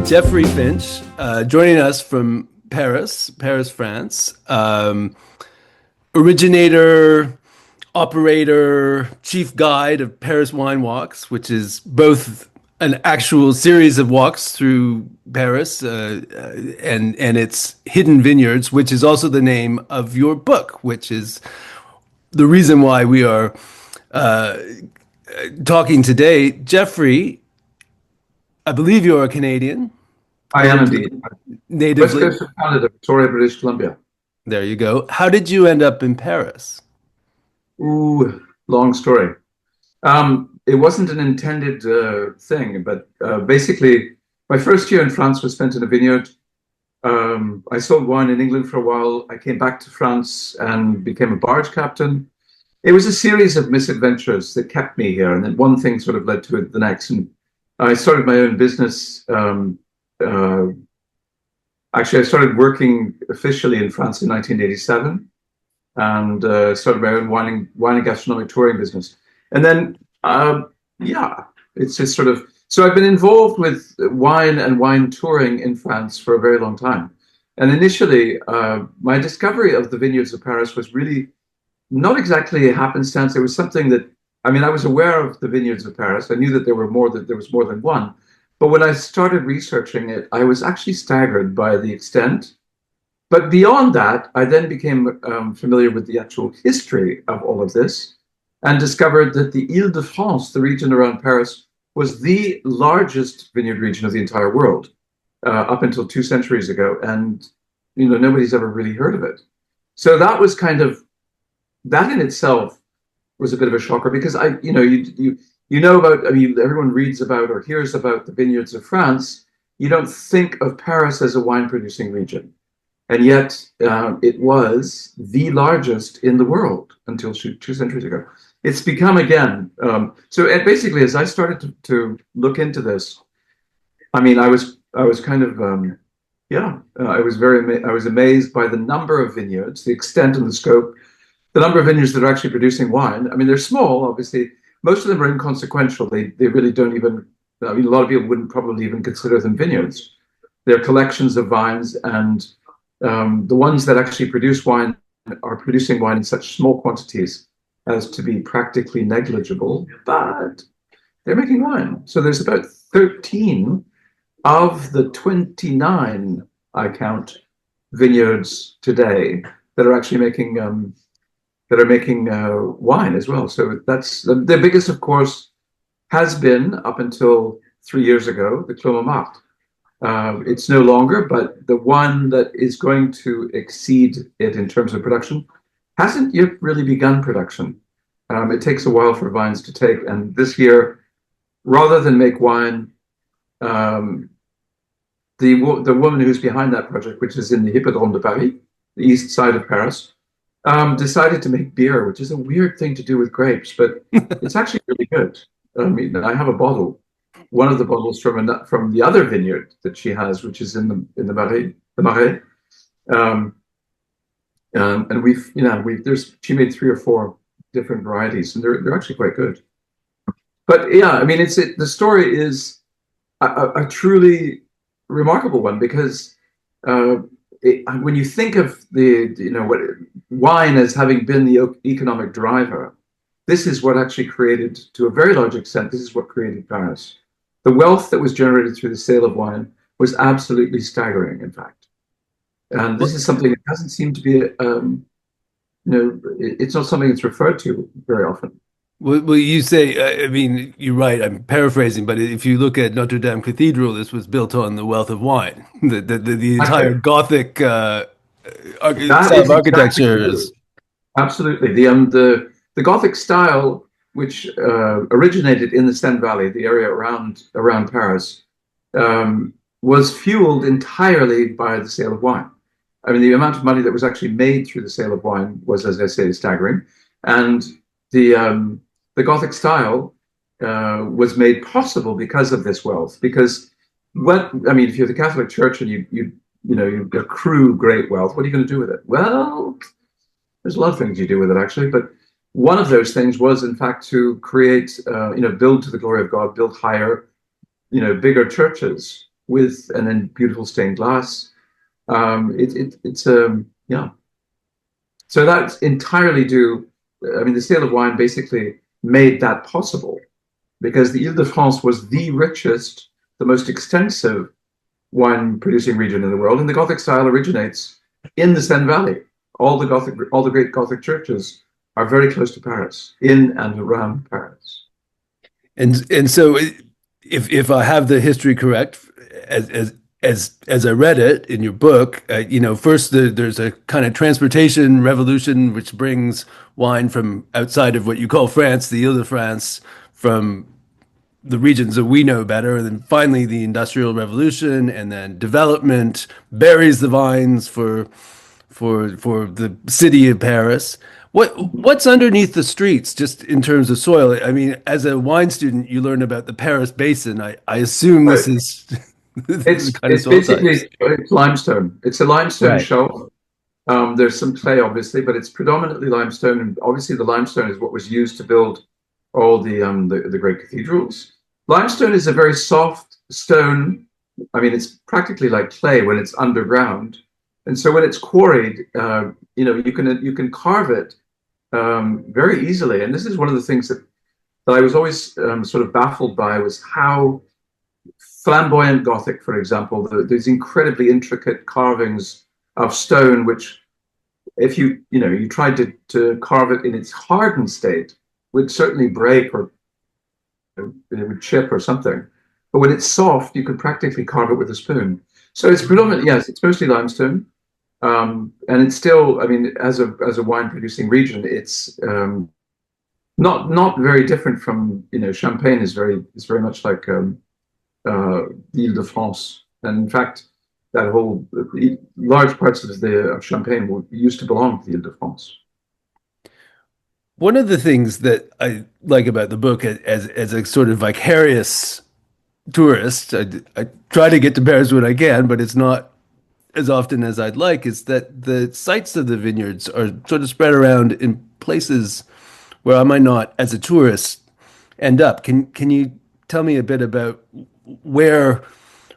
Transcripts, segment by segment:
Geoffrey Finch, joining us from Paris, France. Originator, operator, chief guide of Paris Wine Walks, which is both an actual series of walks through Paris and its hidden vineyards, which is also the name of your book, which is the reason why we are talking today. Geoffrey, I believe you're a Canadian, I am indeed. West natively. coast of Canada, Victoria, British Columbia. There you go. How did you end up in Paris? Ooh, long story. It wasn't an intended thing, but basically, my first year in France was spent in a vineyard. I sold wine in England for a while. I came back to France and became a barge captain. It was a series of misadventures that kept me here, and then one thing sort of led to the next. And I started my own business. Uh, Actually, I started working officially in France in 1987 and started my own wine and gastronomic touring business. And then, yeah, it's just sort of, so I've been involved with wine and wine touring in France for a very long time. And initially, my discovery of the vineyards of Paris was really not exactly a happenstance. It was something that, I mean, I was aware of the vineyards of Paris. I knew that there was more than one. But when I started researching it, I was actually staggered by the extent. But beyond that, I then became familiar with the actual history of all of this and discovered that the Île-de-France, the region around Paris, was the largest vineyard region of the entire world up until 2 centuries ago. And, you know, nobody's ever really heard of it. So that was kind of, that in itself was a bit of a shocker because you know about, I mean, everyone reads about or hears about the vineyards of France. You don't think of Paris as a wine producing region. And yet it was the largest in the world until 2 centuries ago. It's become again. Basically, as I started to look into this, I mean, I was kind of, I was amazed by the number of vineyards, the extent and the scope, the number of vineyards that are actually producing wine. I mean, they're small, obviously. Most of them are inconsequential. They really don't even, I mean, a lot of people wouldn't probably even consider them vineyards. They're collections of vines, and the ones that actually produce wine are producing wine in such small quantities as to be practically negligible, but they're making wine. So there's about 13 of the 29, I count, vineyards today that are actually making wine as well. So that's the biggest, of course, has been up until 3 years ago, the Clos Montmartre. It's no longer, but the one that is going to exceed it in terms of production hasn't yet really begun production. It takes a while for vines to take. And this year, rather than make wine, the woman who's behind that project, which is in the Hippodrome de Paris, the east side of Paris, decided to make beer, which is a weird thing to do with grapes, but it's actually really good. I mean, I have a bottle, one of the bottles from the other vineyard that she has, which is in the Marais. And she made 3 or 4 different varieties, and they're actually quite good. But yeah, I mean, the story is a truly remarkable one because. When you think of wine as having been the economic driver, this is what actually created, to a very large extent, this is what created Paris. The wealth that was generated through the sale of wine was absolutely staggering, in fact. And this is something that doesn't seem to be, it's not something that's referred to very often. Well, you say, I mean, you're right. I'm paraphrasing, but if you look at Notre Dame Cathedral, this was built on the wealth of wine. The entire Gothic That style of is exactly architecture true. is. Absolutely. The Gothic style, which originated in the Seine Valley, the area around Paris, was fueled entirely by the sale of wine. I mean, the amount of money that was actually made through the sale of wine was, as I say, staggering. And the Gothic style was made possible because of this wealth. Because if you're the Catholic Church and you accrue great wealth, what are you going to do with it? Well, there's a lot of things you do with it actually, but one of those things was, in fact, to create, build to the glory of God, build higher, bigger churches, and then beautiful stained glass. It's yeah. So that's entirely due. I mean, the sale of wine basically made that possible because the Ile-de-France was the richest, the most extensive wine producing region in the world, and the Gothic style originates in the Seine Valley. All the great Gothic churches are very close to Paris, in and around Paris. And so if I have the history correct, as as as I read it in your book, first there's a kind of transportation revolution which brings wine from outside of what you call France, the Ile-de-France, from the regions that we know better, and then finally the Industrial Revolution, and then development buries the vines for the city of Paris. What's underneath the streets, just in terms of soil? I mean, as a wine student, you learn about the Paris Basin. I assume Right. this is the kind of It's soil basically types. it's limestone. It's a limestone Right. shelf. There's some clay, obviously, but it's predominantly limestone. And obviously, the limestone is what was used to build all the great cathedrals. Limestone is a very soft stone. I mean, it's practically like clay when it's underground. And so when it's quarried, you can carve it very easily. And this is one of the things that I was always sort of baffled by was how flamboyant Gothic, for example, these incredibly intricate carvings of stone, which if you tried to carve it in its hardened state, would certainly break or it would chip or something. But when it's soft, you can practically carve it with a spoon. So it's predominantly, yes, it's mostly limestone. And it's still, I mean, as a wine producing region, it's not very different from, Champagne is very much like the Ile-de-France. And in fact, that whole large parts of Champagne used to belong to the Ile-de-France. One of the things that I like about the book, as a sort of vicarious tourist, I try to get to Paris when I can, but it's not as often as I'd like, is that the sites of the vineyards are sort of spread around in places where I might not, as a tourist, end up. Can you tell me a bit about where,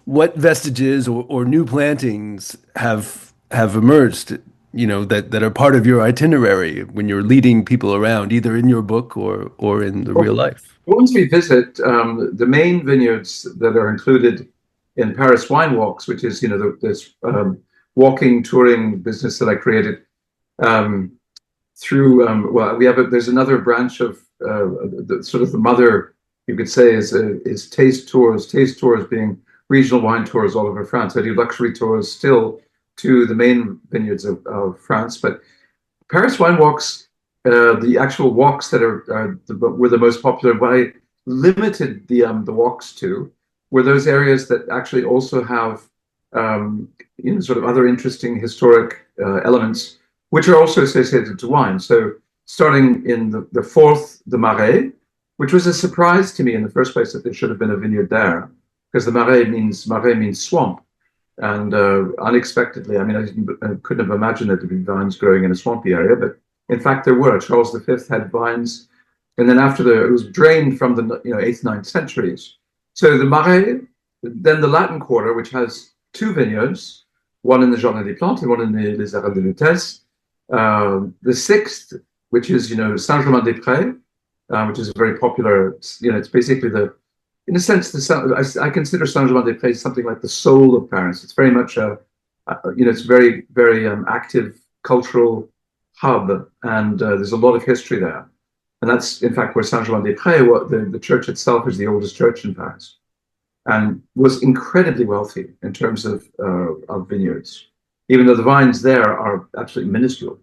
what vestiges or new plantings have emerged, that are part of your itinerary when you're leading people around, either in your book or in the real Well, life? once we visit the main vineyards that are included in Paris Wine Walks, which is this walking touring business that I created um, through. Well, there's another branch of sort of the mother, you could say, is taste tours. Taste tours being regional wine tours all over France. I do luxury tours still to the main vineyards of France, but Paris Wine Walks, the actual walks that were the most popular. What I limited the walks to were those areas that actually also have sort of other interesting historic elements, which are also associated to wine. So starting in the fourth, the Marais, which was a surprise to me in the first place that there should have been a vineyard there, because the Marais means swamp. And unexpectedly, I mean, I couldn't have imagined there to be vines growing in a swampy area, but in fact there were. Charles V had vines, and then it was drained from the 8th, 9th centuries. So the Marais, then the Latin Quarter, which has two vineyards, one in the Jardin des Plantes and one in les Arêtes de Lutèce. The sixth, which is Saint-Germain-des-Prés, which is a very popular. It's basically in a sense, I consider Saint-Germain-des-Prés something like the soul of Paris. It's very much it's very very active cultural hub, and there's a lot of history there. And that's in fact where Saint-Germain-des-Prés, the church itself, is the oldest church in Paris, and was incredibly wealthy in terms of vineyards, even though the vines there are absolutely minuscule.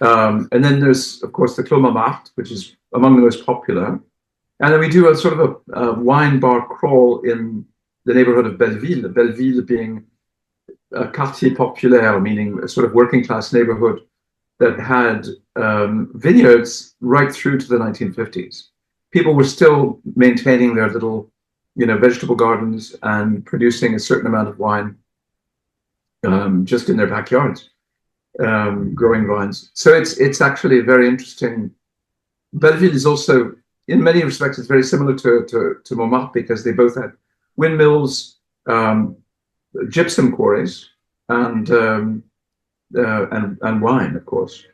And then there's, of course, the Clos Montmartre, which is among the most popular. And then we do a sort of a wine bar crawl in the neighborhood of Belleville, Belleville being a quartier populaire, meaning a sort of working class neighborhood that had vineyards right through to the 1950s. People were still maintaining their little, vegetable gardens and producing a certain amount of wine just in their backyards, growing vines. So it's actually a very interesting. Belleville is also, in many respects, it's very similar to Montmartre because they both had windmills. um, gypsum quarries, and and wine, of course.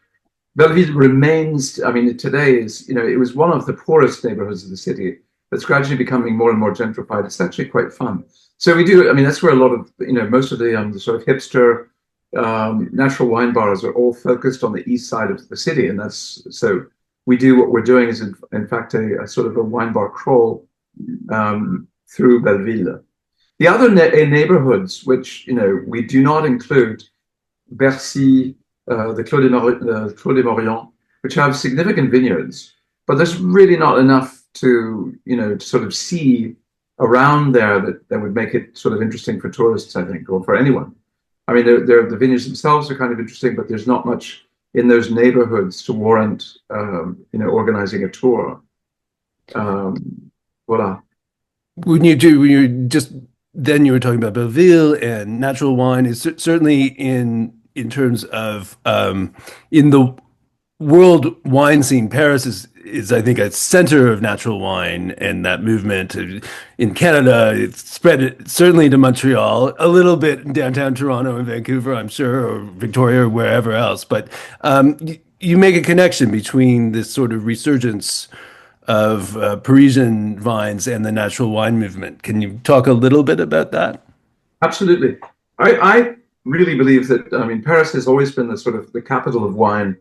Belleville remains, I mean, today is, it was one of the poorest neighborhoods of the city that's gradually becoming more and more gentrified. It's actually quite fun. So we do, I mean, that's where a lot of, most of the sort of hipster natural wine bars are all focused on the east side of the city. And that's, so we do, what we're doing is in fact a sort of a wine bar crawl through Belleville. The other neighborhoods, which, we do not include, Bercy, Clos des Maurians, which have significant vineyards, but there's really not enough to, to sort of see around there that would make it sort of interesting for tourists, I think, or for anyone. I mean, the vineyards themselves are kind of interesting, but there's not much in those neighborhoods to warrant, organizing a tour. Voila. When you just then you were talking about Belleville and natural wine is certainly in terms of in the world wine scene. Paris is I think a center of natural wine and that movement. In Canada, it's spread certainly to Montreal, a little bit in downtown Toronto and Vancouver, I'm sure, or Victoria or wherever else. But you make a connection between this sort of resurgence of Parisian vines and the natural wine movement. Can you talk a little bit about that? Absolutely. I really believe that, I mean, Paris has always been the sort of the capital of wine.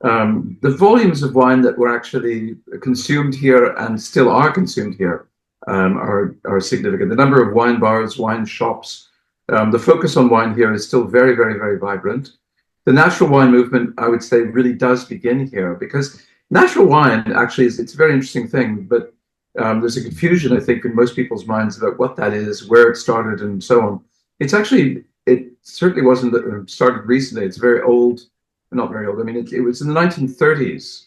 The volumes of wine that were actually consumed here and still are consumed here are significant. The number of wine bars, wine shops, the focus on wine here is still very, very, very vibrant. The natural wine movement, I would say, really does begin here because natural wine actually it's a very interesting thing, but there's a confusion, I think, in most people's minds about what that is, where it started, and so on. It certainly wasn't started recently. It's very old, not very old. I mean, it was in the 1930s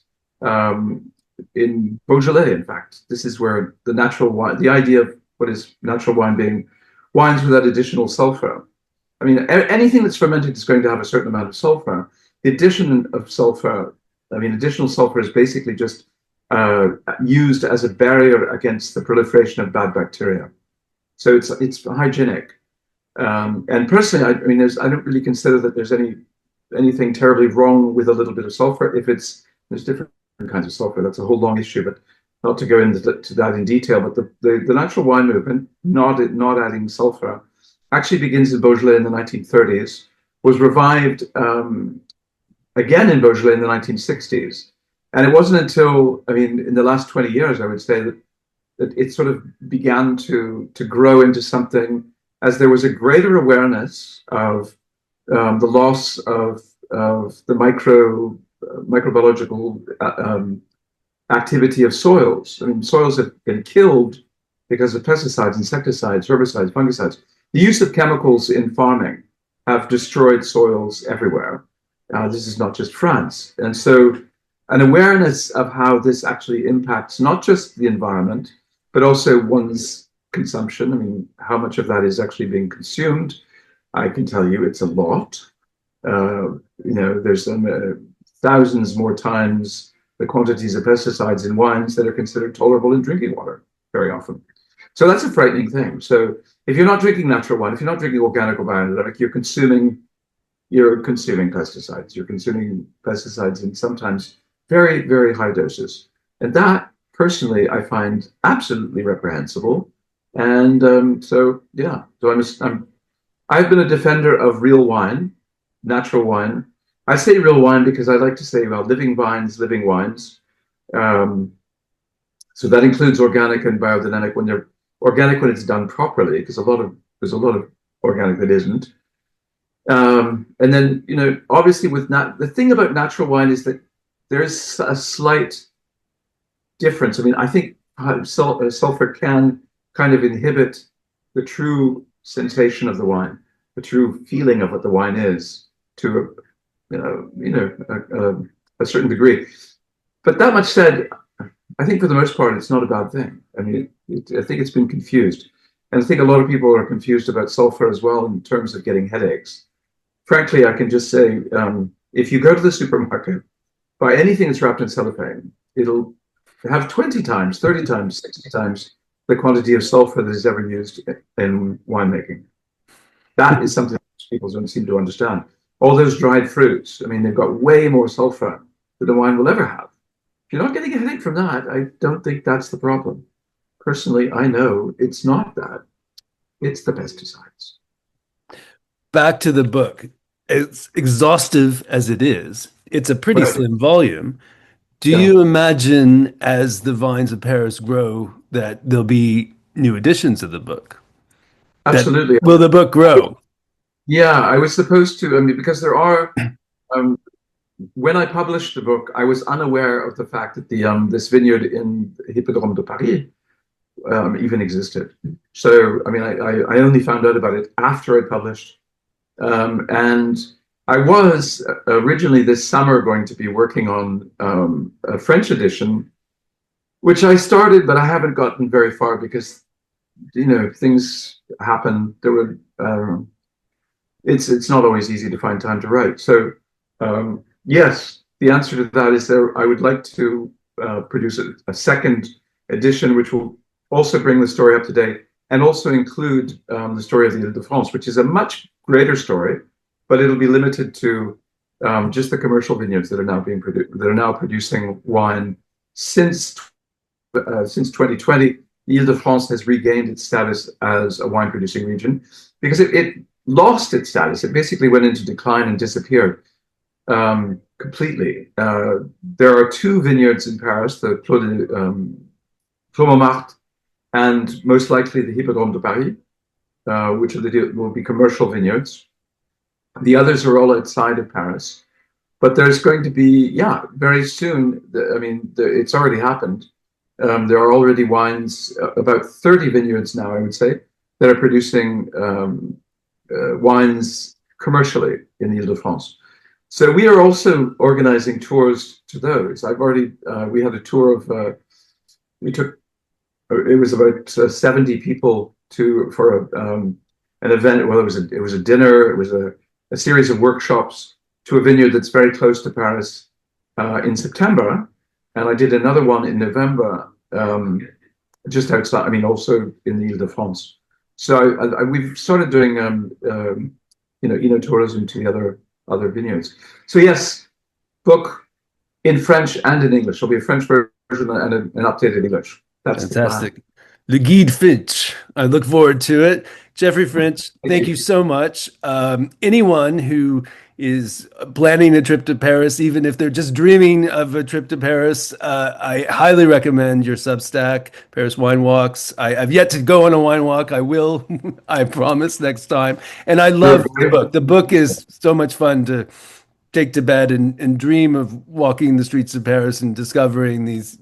in Beaujolais, in fact. This is where the natural wine, the idea of what is natural wine being wines without additional sulfur. I mean, anything that's fermented is going to have a certain amount of sulfur. The addition of sulfur, I mean, additional sulfur is basically just used as a barrier against the proliferation of bad bacteria. So it's hygienic. And personally, I mean, I don't really consider that there's anything terribly wrong with a little bit of sulfur. There's different kinds of sulfur. That's a whole long issue, but not to go into that in detail. But the natural wine movement, not adding sulfur, actually begins in Beaujolais in the 1930s, was revived again in Beaujolais in the 1960s. And it wasn't until, I mean, in the last 20 years, I would say, that it sort of began to grow into something as there was a greater awareness of the loss of the microbiological activity of soils. I mean, soils have been killed because of pesticides, insecticides, herbicides, fungicides. The use of chemicals in farming have destroyed soils everywhere. This is not just France. And so an awareness of how this actually impacts not just the environment, but also one's consumption. I mean, how much of that is actually being consumed? I can tell you it's a lot. There's thousands more times the quantities of pesticides in wines that are considered tolerable in drinking water very often. So that's a frightening thing. So if you're not drinking natural wine, if you're not drinking organic or biodynamic, you're consuming pesticides. You're consuming pesticides in sometimes very, very high doses. And that, personally, I find absolutely reprehensible. And so I've been a defender of real wine, natural wine. I say real wine because I like to say, well, living vines, living wines. So that includes organic and biodynamic when they're organic when it's done properly, because there's a lot of organic that isn't. And then, obviously the thing about natural wine is that there's a slight difference. I mean, I think sulfur can kind of inhibit the true sensation of the wine, the true feeling of what the wine is to a certain degree. But that much said, I think for the most part, it's not a bad thing. I mean, I think it's been confused. And I think a lot of people are confused about sulfur as well in terms of getting headaches. Frankly, I can just say, if you go to the supermarket, buy anything that's wrapped in cellophane, it'll have 20 times, 30 times, 60 times the quantity of sulfur that is ever used in winemaking. That is something people don't seem to understand. All those dried fruits, I mean, they've got way more sulfur than the wine will ever have. If you're not getting a headache from that, I don't think that's the problem. Personally, I know it's not that. It's the pesticides. Back to the book. As exhaustive as it is, it's a pretty Right. slim volume. Do Yeah, you imagine as the vines of Paris grow that there'll be new editions of the book? That absolutely. will the book grow? Yeah, I was supposed to. I mean, because there are. Um, when I published the book, I was unaware of the fact that the this vineyard in Hippodrome de Paris even existed. So, I mean, I only found out about it after I published. And I was originally this summer going to be working on a French edition, which I started, but I haven't gotten very far because, you know, things happen. There were, it's not always easy to find time to write. So, yes, the answer to that is there. I would like to produce a second edition, which will also bring the story up to date and also include the story of the Ile-de-France, which is a much greater story, but it'll be limited to just the commercial vineyards that are now being produced, that are now producing wine since 2020. The Ile-de-France has regained its status as a wine producing region because it lost its status. It basically went into decline and disappeared completely. There are two vineyards in Paris, the Clos Montmartre and most likely the Hippodrome de Paris, which will be commercial vineyards. The others are all outside of Paris. But there's going to be, yeah, very soon. I mean, it's already happened. There are already wines, about 30 vineyards now, I would say, that are producing wines commercially in the Ile-de-France. So we are also organizing tours to those. We had a tour of, we took, it was about 70 people for an event. Well, it was a dinner, it was a series of workshops to a vineyard that's very close to Paris in September. And I did another one in November, just outside, I mean, also in the Ile-de-France. So we've started doing, tourism to the other vineyards. So yes, book in French and in English. There'll be a French version and an updated English. That's the plan. Fantastic. Le Guide Finch. I look forward to it. Geoffrey Finch, Thank thank you. you so much. Anyone who is planning a trip to Paris, even if they're just dreaming of a trip to Paris, I highly recommend your Substack, Paris Wine Walks. I've yet to go on a wine walk. I will, I promise, next time. And I love the book. The book is so much fun to take to bed and dream of walking the streets of Paris and discovering these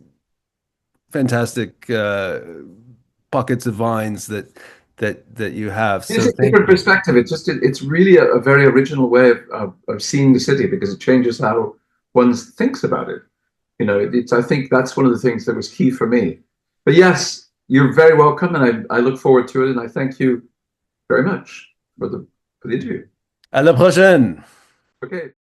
fantastic pockets of vines that you have. It's So a thank different you. perspective. It's really a very original way of seeing the city because it changes how one thinks about it. You know, I think that's one of the things that was key for me. But yes, you're very welcome, and I look forward to it, and I thank you very much for the interview. À la prochaine. Okay.